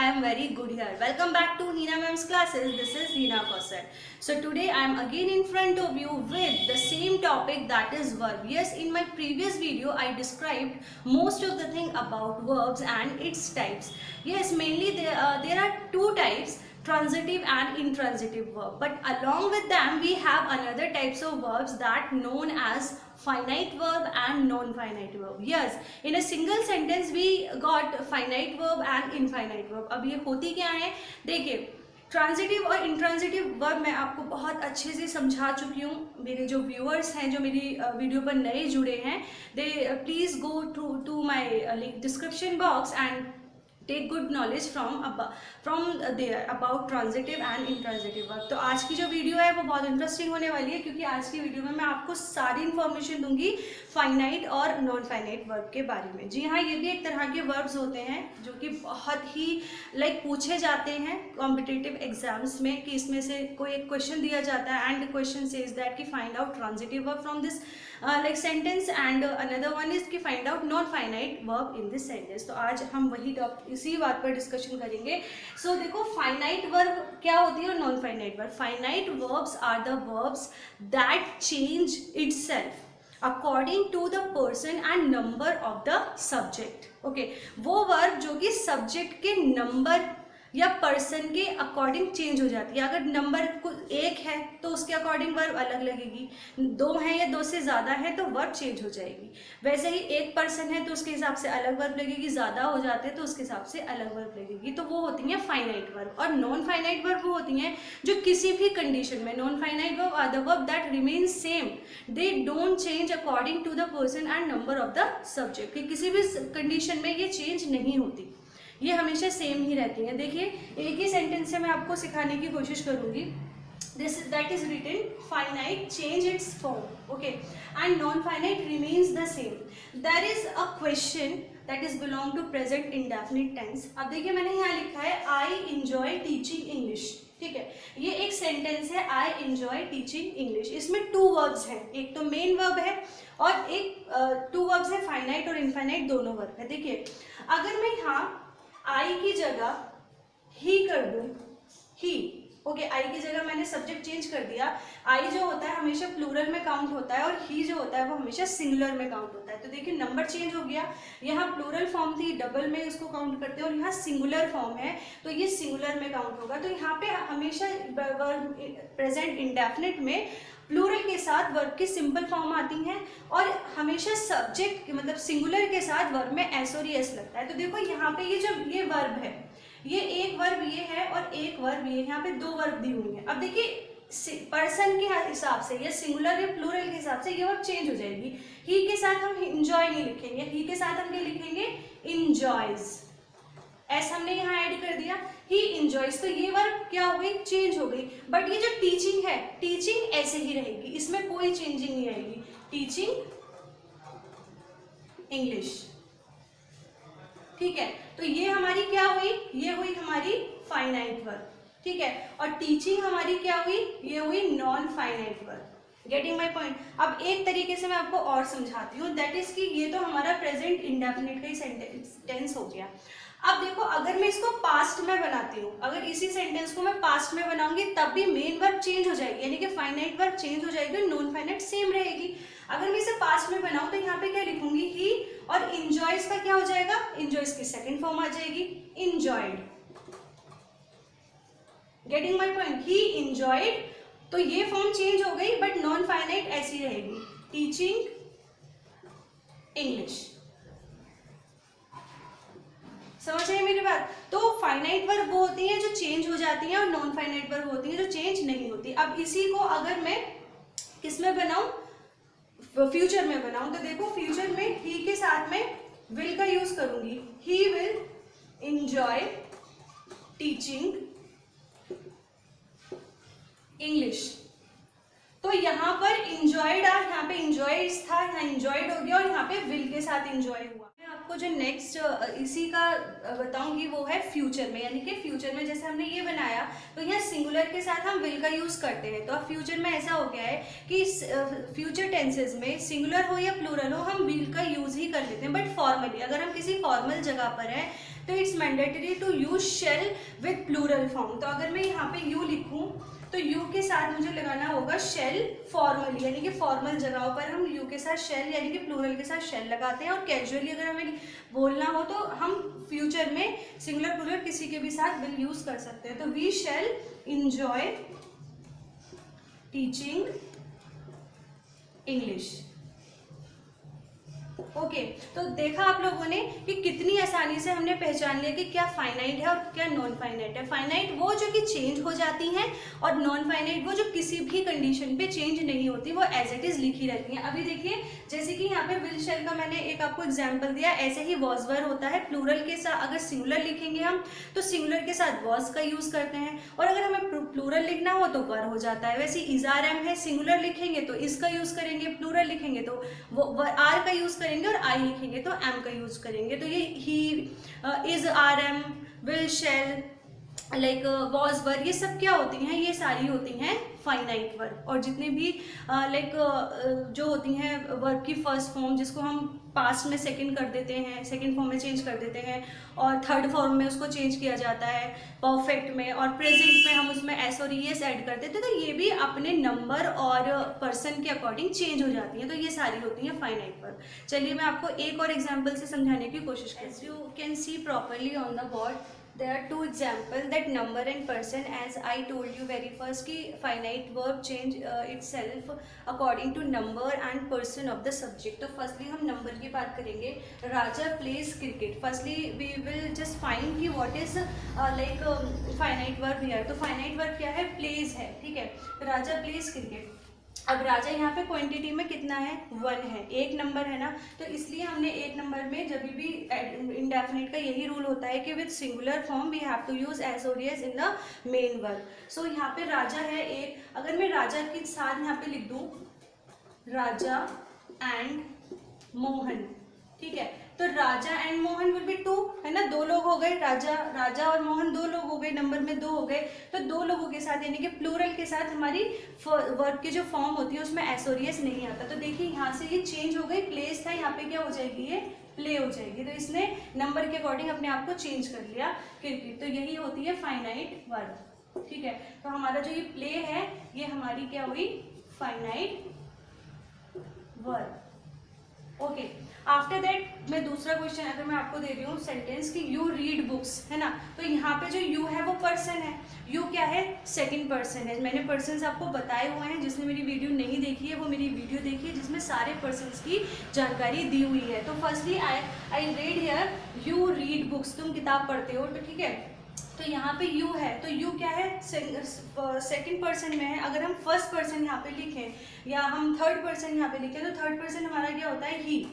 I am very good here. Welcome back to Hina Ma'am's classes. This is Hina Kausar. So today I am again in front of you with the same topic, that is verb. Yes, in my previous video I described most of the thing about verbs and its types. Yes, mainly there are two types, transitive and intransitive verb, but along with them we have another types of verbs that known as finite verb and non-finite verb. Yes, in a single sentence we got finite verb and infinite verb. अब ये होती क्या है, देखिए transitive और intransitive verb मैं आपको बहुत अच्छे से समझा चुकी हूँ. मेरे जो व्यूअर्स हैं जो मेरी वीडियो पर नए जुड़े हैं, they please go to my description box and take good knowledge from there about transitive and intransitive verb. तो आज की जो वीडियो है वो बहुत इंटरेस्टिंग होने वाली है, क्योंकि आज की वीडियो में मैं आपको सारी इन्फॉर्मेशन दूंगी फाइनाइट और नॉन फाइनाइट वर्ब के बारे में. जी हाँ, ये भी एक तरह के वर्ब्स होते हैं जो कि बहुत ही पूछे जाते हैं कॉम्पिटिटिव एग्जाम्स में, कि इसमें से कोई एक क्वेश्चन दिया जाता है एंड क्वेश्चन सेज दैट कि find out transitive verb from this sentence and another one is कि find out non finite verb in this sentence. तो आज हम वही इसी बात पर डिस्कशन करेंगे. सो देखो, फाइनाइट वर्ब क्या होती है और non finite verb. Finite verbs are the verbs that change itself according to the person and number of the subject. Okay, वो वर्ब जो कि सब्जेक्ट के नंबर या पर्सन के अकॉर्डिंग चेंज हो जाती है. अगर नंबर एक है तो उसके अकॉर्डिंग वर्ब अलग लगेगी, दो है या दो से ज़्यादा है तो वर्ब चेंज हो जाएगी. वैसे ही एक पर्सन है तो उसके हिसाब से अलग वर्ब लगेगी, ज़्यादा हो जाते हैं तो उसके हिसाब से अलग वर्ब लगेगी. तो वो होती हैं फाइनाइट वर्ब. और नॉन फाइनाइट वर्ब वो होती हैं जो किसी भी कंडीशन में, non finite verb are the verb that remain same, they don't change according to the person and number of the subject. कि किसी भी कंडीशन में ये चेंज नहीं होती, ये हमेशा सेम ही रहती हैं. देखिए, एक ही सेंटेंस से मैं आपको सिखाने की कोशिश करूंगी. This that is written finite change its form, okay, and non finite remains the same. There is a question that is belong to present indefinite tense. अब देखिए, मैंने यहाँ लिखा है आई इंजॉय टीचिंग इंग्लिश. ठीक है, ये एक सेंटेंस है, आई इंजॉय टीचिंग इंग्लिश. इसमें टू वर्ब्स हैं, एक तो मेन वर्ब है और एक टू वर्ब्स है, फाइनाइट और इनफाइनाइट दोनों वर्ब है. देखिए, अगर मैं यहाँ आई की जगह ही कर दूं, ही, ओके, आई की जगह मैंने सब्जेक्ट चेंज कर दिया. आई जो होता है हमेशा प्लूरल में काउंट होता है और ही जो होता है वो हमेशा सिंगुलर में काउंट होता है. तो देखिए, नंबर चेंज हो गया. यहाँ प्लूरल फॉर्म थी, डबल में इसको काउंट करते हैं, और यहाँ सिंगुलर फॉर्म है तो ये सिंगुलर में काउंट होगा. तो यहाँ पे हमेशा प्रेजेंट इंडेफिनिट में प्लूरल के साथ वर्ब की सिंपल फॉर्म आती हैं, और हमेशा सब्जेक्ट मतलब सिंगुलर के साथ वर्ब में एस और एस लगता है. तो देखो, यहाँ पे ये जो ये वर्ब है, ये एक वर्ब ये है और एक वर्ब ये, यहाँ पे दो वर्ब दी हुई है. अब देखिए, पर्सन के हिसाब से या सिंगुलर या प्लूरल के हिसाब से ये वर्ब चेंज हो जाएगी. ही के साथ हम इंजॉय नहीं लिखेंगे, ही के साथ हम क्या लिखेंगे, इंजॉयज. एस हमने यहाँ ऐड कर दिया, ही इंजॉयज. तो ये वर्ब क्या हो गई, चेंज हो गई. बट ये जो टीचिंग है, टीचिंग ऐसे ही रहेगी, इसमें कोई चेंजिंग नहीं आएगी. Teaching English. ठीक है, तो ये हमारी क्या हुई, ये हुई हमारी फाइनाइट वर्ब. ठीक है, और टीचिंग हमारी क्या हुई, ये हुई non finite verb. Getting my point. अब एक तरीके से मैं आपको और समझाती हूँ, दैट इज कि ये तो हमारा प्रेजेंट इंडेफिनिट का ही सेंटेंस हो गया. अब देखो, अगर मैं इसको पास्ट में बनाती हूँ, अगर इसी सेंटेंस को मैं पास्ट में बनाऊंगी तब भी मेन वर्ब चेंज हो जाएगी, यानी कि फाइनाइट वर्ब चेंज हो जाएगी, नॉन फाइनाइट सेम रहेगी. अगर मैं इसे पास्ट में बनाऊं तो यहाँ पे क्या लिखूंगी, ही, और इंजॉयज का क्या हो जाएगा, इंजॉयज की सेकंड फॉर्म आ जाएगी, enjoyed. Getting my point, he enjoyed. तो ये फॉर्म चेंज हो गई, बट नॉन फाइनाइट ऐसी रहेगी, टीचिंग इंग्लिश. समझ रहे हैं मेरी बात. तो फाइनाइट वर्ब वो होती हैं जो चेंज हो जाती हैं और नॉन फाइनाइट वर्ब होती हैं जो चेंज नहीं होती. अब इसी को अगर मैं किस में बनाऊं, फ्यूचर में बनाऊं, तो देखो, फ्यूचर में ही के साथ में विल का यूज करूंगी. He will enjoy teaching English. तो यहाँ पर इंजॉयड आ, यहाँ पे इंजॉयड था, यहाँ इंजॉयड हो गया, और यहाँ पे विल के साथ इंजॉय हुआ. आपको जो नेक्स्ट इसी का बताऊंगी वो है फ्यूचर में, यानी कि फ्यूचर में जैसे हमने ये बनाया तो यहाँ सिंगुलर के साथ हम विल का यूज करते हैं. तो अब फ्यूचर में ऐसा हो गया है कि फ्यूचर टेंसेज में सिंगुलर हो या प्लूरल हो हम विल का यूज ही कर लेते हैं. बट फॉर्मली अगर हम किसी फॉर्मल जगह पर हैं तो it's mandatory to use shall with plural form. तो अगर मैं यहाँ पे यू लिखूँ तो यू के साथ मुझे लगाना होगा शेल फॉर्मली, यानी कि फॉर्मल जगहों पर हम यू के साथ शेल यानी कि प्लूरल के साथ शेल लगाते हैं। और कैजुअली अगर हमें बोलना हो तो हम फ्यूचर में सिंगुलर प्लूरल किसी के भी साथ विल यूज कर सकते हैं। तो we shall enjoy teaching English. Okay तो देखा आप लोगों ने कि कितनी आसानी से हमने पहचान लिया कि क्या फाइनाइट है और क्या नॉन फाइनाइट है। फाइनाइट वो जो कि चेंज हो जाती हैं और नॉन फाइनाइट वो जो किसी भी कंडीशन पे चेंज नहीं होती, वो एज इट इज लिखी रहती हैं। अभी देखिए जैसे कि यहाँ पे विल शेल का मैंने एक आपको एग्जाम्पल दिया, ऐसे ही वॉज वर होता है। प्लूरल के साथ अगर सिंगुलर लिखेंगे हम तो सिंगुलर के साथ वॉज का यूज करते हैं, और अगर हमें प्लूरल लिखना हो तो वर हो जाता है। वैसे इज आर एम है, सिंगुलर लिखेंगे तो इज का यूज करेंगे, प्लूरल लिखेंगे तो वो आर का यूज करेंगे, और आई लिखेंगे तो एम का यूज करेंगे। तो ये ही is are am will shall like was were ये सब क्या होती हैं, ये सारी होती हैं फाइनाइट वर्ब। और जितने भी लाइक जो होती हैं वर्ब की फर्स्ट फॉर्म जिसको हम पास्ट में सेकंड कर देते हैं, सेकंड फॉर्म में चेंज कर देते हैं, और थर्ड फॉर्म में उसको चेंज किया जाता है परफेक्ट में, और प्रेजेंट में हम उसमें एस और ईएस ऐड कर देते हैं। तो ये भी अपने नंबर और पर्सन के अकॉर्डिंग चेंज हो जाती हैं। तो ये सारी होती हैं फाइनाइट वर्ब। चलिए मैं आपको एक और एग्जाम्पल से समझाने की कोशिश करती हूँ। You can see properly on the board there are two examples that number and person, as I told you very first कि finite verb change itself according to number and person of the subject। तो firstly हम number की बात करेंगे। राजा plays cricket। firstly we will just find कि what is like finite verb here। तो finite verb क्या है, plays है, ठीक है। राजा plays cricket। अब राजा यहाँ पे क्वांटिटी में कितना है, 1 है, एक नंबर है ना, तो इसलिए हमने एक नंबर में जब भी इंडेफिनिट का यही रूल होता है कि with singular form we have to use es और s in the main verb. So यहाँ पे राजा है एक, अगर मैं राजा के साथ यहाँ पे लिख दूँ राजा एंड मोहन, ठीक है, तो Raja and Mohan will be 2, है ना, 2 लोग हो गए, राजा और मोहन 2 लोग हो गए, नंबर में 2 हो गए। तो 2 लोगों के साथ यानी कि प्लूरल के साथ हमारी वर्ब की जो फॉर्म होती है उसमें एस और एस नहीं आता। तो देखिए यहाँ से ये चेंज हो गई, प्लेस था, यहाँ पे क्या हो जाएगी, ये प्ले हो जाएगी। तो इसने नंबर के अकॉर्डिंग अपने आप को चेंज कर लिया क्रिकेट। तो यही होती है फाइनाइट वर्ब, ठीक है। तो हमारा जो ये प्ले है ये हमारी क्या हुई, finite verb. Okay, after that मैं दूसरा क्वेश्चन अगर मैं आपको दे रही हूँ सेंटेंस कि यू रीड बुक्स, है ना, तो यहाँ पे जो यू है वो पर्सन है। यू क्या है, सेकंड पर्सन है। मैंने पर्सन्स आपको बताए हुए हैं, जिसने मेरी वीडियो नहीं देखी है वो मेरी वीडियो देखिए जिसमें सारे पर्सन्स की जानकारी दी हुई है। तो firstly I read here you read books, तुम किताब पढ़ते हो, तो ठीक है। तो यहाँ पे यू है, तो यू क्या है, सेकंड पर्सन में है। अगर हम फर्स्ट पर्सन यहाँ पे लिखें या हम थर्ड पर्सन यहाँ पे लिखें तो थर्ड पर्सन हमारा क्या होता है, ही,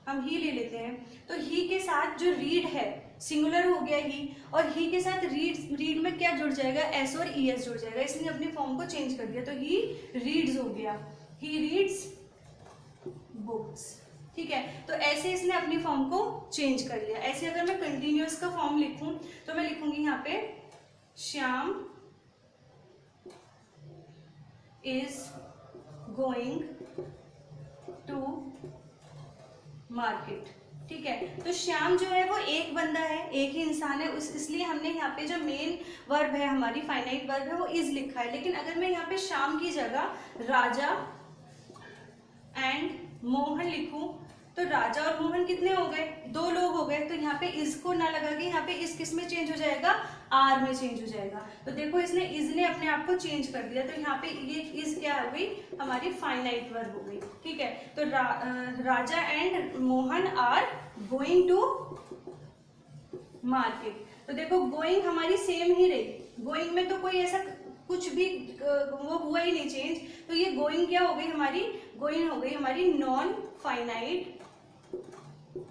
हम ही ले लेते हैं। तो ही के साथ जो रीड है सिंगुलर हो गया ही, और ही के साथ रीड में क्या जुड़ जाएगा, एस और ई एस जुड़ जाएगा। इसने अपनी फॉर्म को चेंज कर दिया, तो ही रीड्स हो गया, ही रीड्स बुक्स, ठीक है। तो ऐसे इसने अपनी फॉर्म को चेंज कर लिया। ऐसे अगर मैं कंटिन्यूअस का फॉर्म लिखूं तो मैं लिखूंगी यहाँ पे Shyam is going to market, ठीक है। तो श्याम जो है वो एक बंदा है, एक ही इंसान है, इसलिए हमने यहाँ पे जो मेन वर्ब है हमारी फाइनाइट वर्ब है वो इज लिखा है। लेकिन अगर मैं यहाँ पे श्याम की जगह राजा एंड मोहन लिखूं तो राजा और मोहन कितने हो गए, 2 लोग हो गए। तो यहाँ पे इस को ना लगा के यहाँ पे इस किस में चेंज हो जाएगा, आर में चेंज हो जाएगा। तो देखो इसने इज ने अपने आप को चेंज कर दिया। तो यहाँ पे ये इज क्या हो गई, हमारी फाइनाइट वर्ब हो गई, ठीक है। तो Raja and Mohan are going to market. तो देखो गोइंग हमारी सेम ही रही, गोइंग में तो कोई ऐसा कुछ भी वो हुआ ही नहीं चेंज। तो ये गोइंग क्या हो गई हमारी, गोइंग हो गई हमारी नॉन फाइनाइट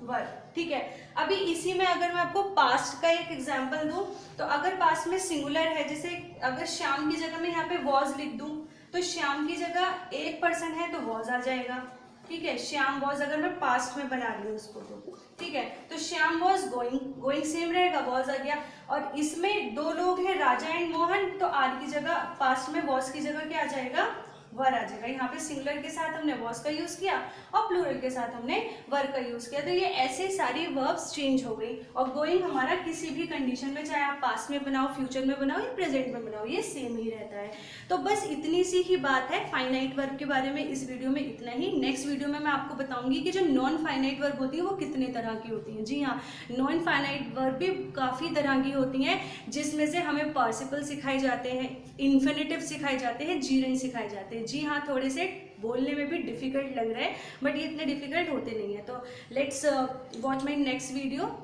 वर्ब, ठीक है। अभी इसी में अगर मैं आपको पास्ट का एक एग्जांपल दूं तो अगर पास्ट में सिंगुलर है, जैसे अगर श्याम की जगह मैं यहाँ पे वॉज लिख दूं तो श्याम की जगह एक पर्सन है तो वॉज आ जाएगा, ठीक है। श्याम वॉज अगर मैं पास्ट में बना रही हूँ उसको तो, ठीक है। तो Shyam was going, going same रहेगा, वॉज आ गया। और इसमें 2 लोग हैं राजा एंड मोहन, तो आर की जगह पास्ट में वॉज की जगह क्या आ जाएगा, वर आ जाएगा। यहाँ पे सिंगुलर के साथ हमने वॉज का यूज किया और प्लूरल के साथ हमने वर का यूज किया, तो ये ऐसे सारी वर्ब्स चेंज हो गई। और गोइंग हमारा किसी भी कंडीशन में, चाहे आप पास्ट में बनाओ, फ्यूचर में बनाओ या प्रेजेंट में बनाओ, ये सेम ही रहता है। तो बस इतनी सी ही बात है फाइनाइट वर्ब के बारे में इस वीडियो में, इतना ही। नेक्स्ट वीडियो में मैं आपको बताऊंगी कि जो नॉन फाइनाइट वर्ब होती है वो कितने तरह की होती हैं। जी हाँ, नॉन फाइनाइट वर्ब भी काफ़ी तरह की होती हैं, जिसमें से हमें पार्टिसिपल सिखाए जाते हैं, इन्फिनिटिव सिखाए जाते हैं, जीरेंड सिखाए जाते हैं। जी हाँ, थोड़े से बोलने में भी डिफिकल्ट लग रहा है, बट ये इतने डिफिकल्ट होते नहीं है। तो let's watch my next video,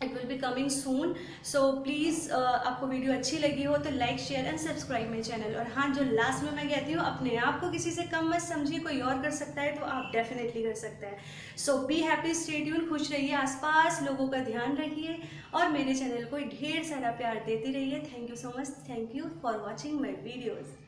it will be coming soon. So please आपको वीडियो अच्छी लगी हो तो like, share and subscribe my channel. और हाँ, जो लास्ट में मैं कहती हूँ, अपने आप को किसी से कम मत समझिए, कोई और कर सकता है तो आप डेफिनेटली कर सकते हैं। सो बी हैप्पी, स्टे ट्यून, खुश रहिए, आसपास लोगों का ध्यान रखिए और मेरे चैनल को ढेर सारा प्यार देते रहिए। Thank you so much, thank you for watching my videos.